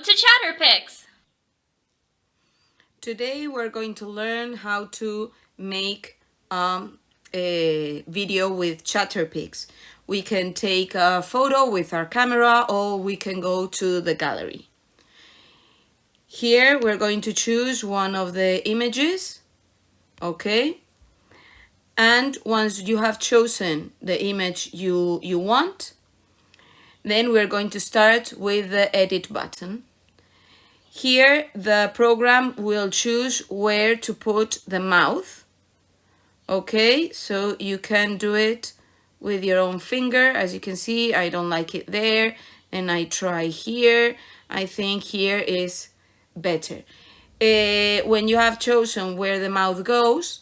to Chatterpix! Today we're going to learn how to make a video with Chatterpix. We can take a photo with our camera or we can go to the gallery. Here we're going to choose one of the images, okay? And once you have chosen the image you want, then we're going to start with the edit button. Here the program will choose where to put the mouth. Okay, so you can do it with your own finger. As you can see, I don't like it there, and I try here. I think here is better. When you have chosen where the mouth goes,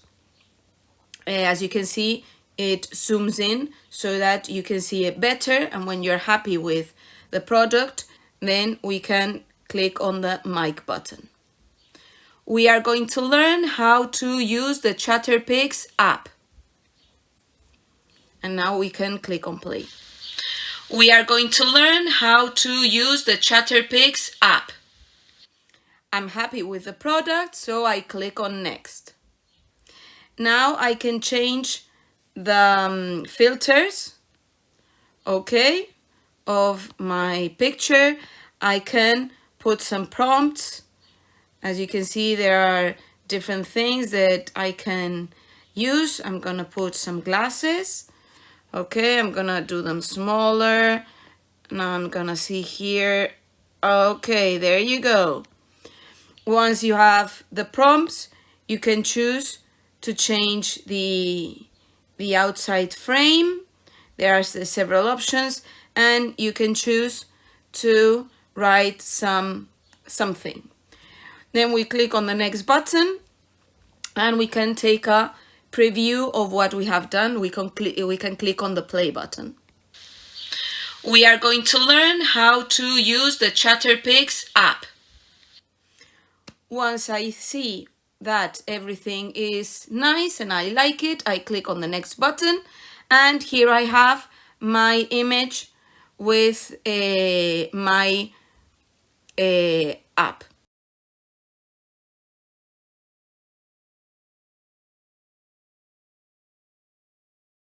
as you can see, it zooms in so that you can see it better, and when you're happy with the product, then we can click on the mic button. We are going to learn how to use the Chatterpix app. And now we can click on play. We are going to learn how to use the Chatterpix app. I'm happy with the product, so I click on next. Now I can change the filters, okay, of my picture. I can put some prompts. As you can see, there are different things that I can use. I'm gonna put some glasses. Okay, I'm gonna do them smaller. Now I'm gonna see here. Okay, there you go. Once you have the prompts, you can choose to change the outside frame. There are several options, and you can choose to write something. Then we click on the next button and we can take a preview of what we have done. We can click on the play button. We are going to learn how to use the Chatterpix app. Once I see that everything is nice and I like it, I click on the next button, and here I have my image with my app.